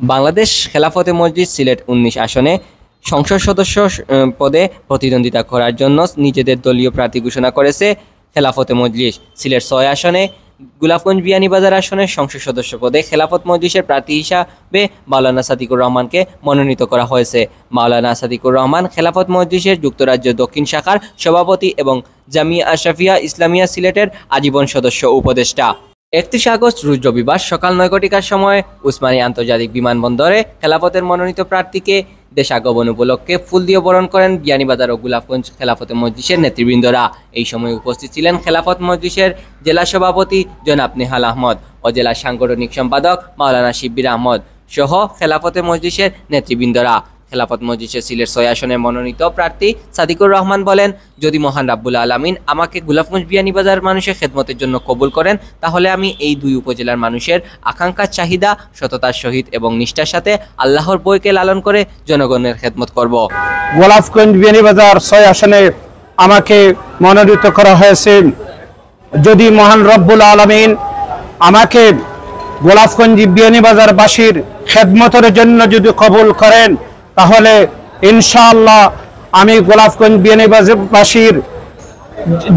বাংলাদেশ খেলাফতে মজলিস সিলেট ১৯ আসনে সংসদ সদস্য পদে প্রতিদ্বন্দ্বিতা করার জন্য নিজেদের দলীয় প্রার্থী ঘোষণা করেছে খেলাফতে মজলিস। সিলেট ৬ আসনে গোলাপগঞ্জ বিয়ানীবাজার আসনের সংসদ সদস্য পদে খেলাফত মজলিসের প্রার্থী হিসাবে মাওলানা সাদিকুর রহমানকে মনোনীত করা হয়েছে। মাওলানা সাদিকুর রহমান খেলাফত মজলিসের যুক্তরাজ্য দক্ষিণ শাখার সভাপতি এবং জামিয়া আশরাফিয়া ইসলামিয়া সিলেটের আজীবন সদস্য উপদেষ্টা। ৩১ আগস্ট রোজ রবিবার সকাল ৯ ঘটিকার সময় উসমানী আন্তর্জাতিক বিমানবন্দরে খেলাফতের মনোনীত প্রার্থীকে দেশাগমন উপলক্ষে ফুল দিয়ে বরণ করেন বিয়ানীবাজার ও গোলাপগঞ্জ খেলাফতে মজলিসের নেতৃবৃন্দরা। এই সময় উপস্থিত ছিলেন খেলাফত মজলিসের জেলা সভাপতি জনাব নেহাল আহমদ ও জেলা সাংগঠনিক সম্পাদক মাওলানা শিব্বির আহমদ সহ খেলাফতে মজলিসের নেতৃবৃন্দরা। খেলাফত মজলিসের সিলেট ৬ আসনের মনোনীত প্রার্থী সাদিকুর রহমান বলেন, যদি মহান রাব্বুল আলামিন আমাকে গোলাপগঞ্জ বিয়ানীবাজার মানুষের খেদমতের জন্য কবুল করেন, তাহলে আমি এই দুই উপজেলার মানুষের আকাঙ্ক্ষা চাহিদা সততার সহিত এবং নিষ্ঠার সাথে আল্লাহর বইকে লালন করে জনগণের খেদমত করব। গোলাপগঞ্জ বিয়ানীবাজার ৬ আসনে আমাকে মনোনীত করা হয়েছে। যদি মহান রব্বুল আলামিন আমাকে গোলাপগঞ্জ বিয়ানীবাজারবাসীর খেদমতের জন্য যদি কবুল করেন, তাহলে ইনশাআল্লাহ আমি গোলাপগঞ্জ বিয়ানীবাজারবাসীর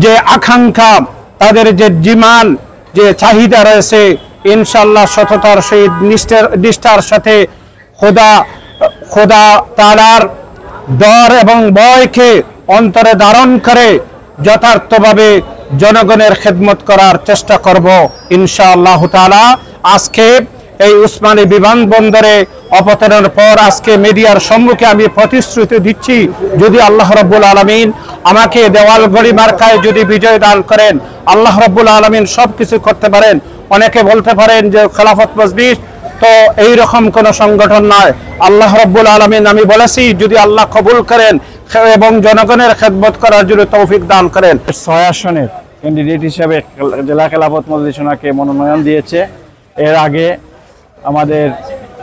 যে আকাঙ্ক্ষা, তাদের যে ডিমান্ড, যে চাহিদা রয়েছে, ইনশাআল্লাহ সততার সহিত নিষ্ঠার সাথে খোদা তাআলার ডর এবং ভয়কে অন্তরে ধারণ করে যথার্থভাবে জনগণের খেদমত করার চেষ্টা করব ইনশাআল্লাহ তাআলা। আজকে এই উসমানী বিমানবন্দরে অবতরণের পর আজকে মিডিয়ার সম্মুখে আমি প্রতিশ্রুতি দিচ্ছি, যদি আল্লাহ রাব্বুল আলামিন আমাকে দেওয়ালগড়ি মার্কায় যদি বিজয় দান করেন, আল্লাহ রাব্বুল আলামিন সবকিছু করতে পারেন। অনেকে বলতে পারেন যে খেলাফত মজলিস তো এইরকম কোন সংগঠন নয়। আল্লাহ রাব্বুল আলামিন, আমি বলেছি, যদি আল্লাহ কবুল করেন এবং জনগণের খেদমত করার জন্য তৌফিক দান করেন। ৬ আসনের ক্যান্ডিডেট হিসেবে জেলা খেলাফত মজলিস ওনাকে মনোনয়ন দিয়েছে। এর আগে আমাদের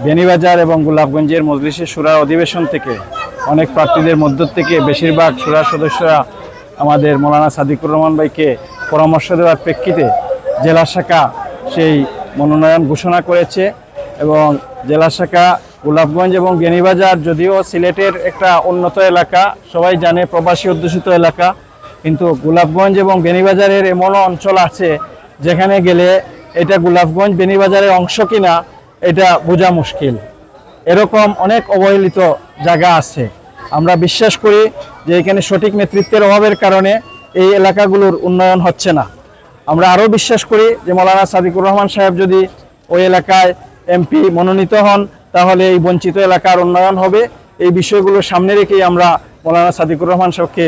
বিয়ানীবাজার এবং গোলাপগঞ্জের মজলিসের শুরার অধিবেশন থেকে অনেক প্রার্থীদের মধ্য থেকে বেশিরভাগ শুরার সদস্যরা আমাদের মৌলানা সাদিকুর রহমান ভাইকে পরামর্শ দেওয়ার প্রেক্ষিতে জেলা শাখা সেই মনোনয়ন ঘোষণা করেছে। এবং জেলা শাখা গোলাপগঞ্জ এবং বিয়ানীবাজার যদিও সিলেটের একটা উন্নত এলাকা, সবাই জানে প্রবাসী অধ্যুষিত এলাকা, কিন্তু গোলাপগঞ্জ এবং বিয়ানীবাজারের এমনও অঞ্চল আছে যেখানে গেলে এটা গোলাপগঞ্জ বিয়ানীবাজারের অংশ কিনা এটা বোঝা মুশকিল। এরকম অনেক অবহেলিত জায়গা আছে। আমরা বিশ্বাস করি যে এখানে সঠিক নেতৃত্বের অভাবের কারণে এই এলাকাগুলোর উন্নয়ন হচ্ছে না। আমরা আরও বিশ্বাস করি যে মৌলানা সাদিকুর রহমান সাহেব যদি ওই এলাকায় এমপি মনোনীত হন, তাহলে এই বঞ্চিত এলাকার উন্নয়ন হবে। এই বিষয়গুলো সামনে রেখেই আমরা মৌলানা সাদিকুর রহমান সাহেবকে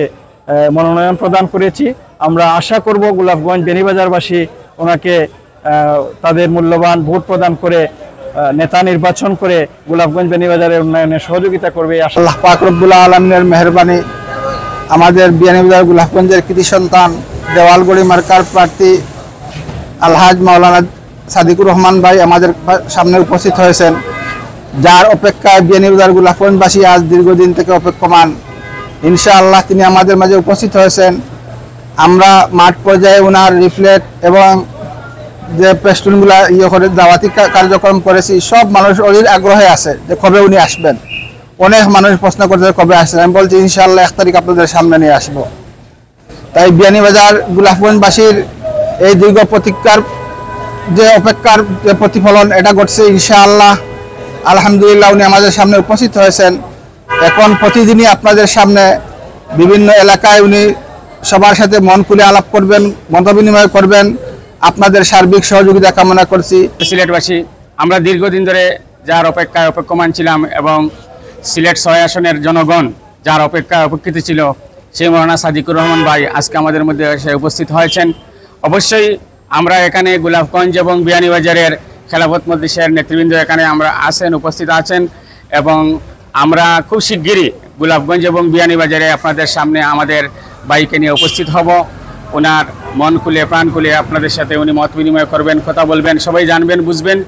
মনোনয়ন প্রদান করেছি। আমরা আশা করব গোলাপগঞ্জ বিয়ানীবাজারবাসী ওনাকে তাদের মূল্যবান ভোট প্রদান করে নেতা নির্বাচন করে গোলাপগঞ্জ বিয়ানীবাজারের উন্নয়নে সহযোগিতা করবে। আল্লাহ পাক রব্বুল আলামিনের মেহেরবানি, আমাদের বিয়ানীবাজার গোলাপগঞ্জের কৃতি সন্তান দেওয়ালগড়ি মার্কার প্রার্থী আলহাজ মাওলানা সাদিকুর রহমান ভাই আমাদের সামনে উপস্থিত হয়েছেন, যার অপেক্ষায় বিয়ানীবাজার গোলাপগঞ্জবাসী আজ দীর্ঘদিন থেকে অপেক্ষমান। ইনশাআল্লাহ তিনি আমাদের মাঝে উপস্থিত হয়েছেন। আমরা মাঠ পর্যায়ে ওনার লিফলেট এবং যে পেস্টুনগুলা করে দাওয়াতি কার্যক্রম করেছি, সব মানুষ অধীর আগ্রহে আছে যে কবে উনি আসবেন। অনেক মানুষ প্রশ্ন করছে কবে আসছেন, আমি বলছি ইনশাআল্লাহ ১ তারিখ আপনাদের সামনে নিয়ে আসব। তাই বিয়ানীবাজার গোলাপগঞ্জবাসীর এই দীর্ঘ প্রতীক্ষার যে অপেক্ষার যে প্রতিফলন এটা ঘটছে ইনশাআল্লাহ। আলহামদুলিল্লাহ উনি আমাদের সামনে উপস্থিত হয়েছেন। এখন প্রতিদিনই আপনাদের সামনে বিভিন্ন এলাকায় উনি সবার সাথে মন খুলে আলাপ করবেন, মত বিনিময় করবেন। আপনাদের সার্বিক সহযোগিতা কামনা করছি। সিলেটবাসী আমরা দীর্ঘদিন ধরে যার অপেক্ষায় অপেক্ষমান ছিলাম এবং সিলেট ৬ আসনের জনগণ যার অপেক্ষায় অপেক্ষিত ছিল, সেই মৌলানা সাদিকুর রহমান ভাই আজকে আমাদের মধ্যে এসে উপস্থিত হয়েছেন। অবশ্যই আমরা এখানে গোলাপগঞ্জ এবং বিয়ানীবাজারের খেলাফত মজলিসের নেতৃবৃন্দ এখানে আমরা উপস্থিত আছেন এবং আমরা খুব শিগগিরই গোলাপগঞ্জ এবং বিয়ানীবাজারে আপনাদের সামনে আমাদের ভাইকে নিয়ে উপস্থিত হব। ওনার মন খুলে প্রাণ খুলে আপনাদের সাথে উনি মত বিনিময় করবেন, কথা বলবেন, সবাই জানবেন বুঝবেন।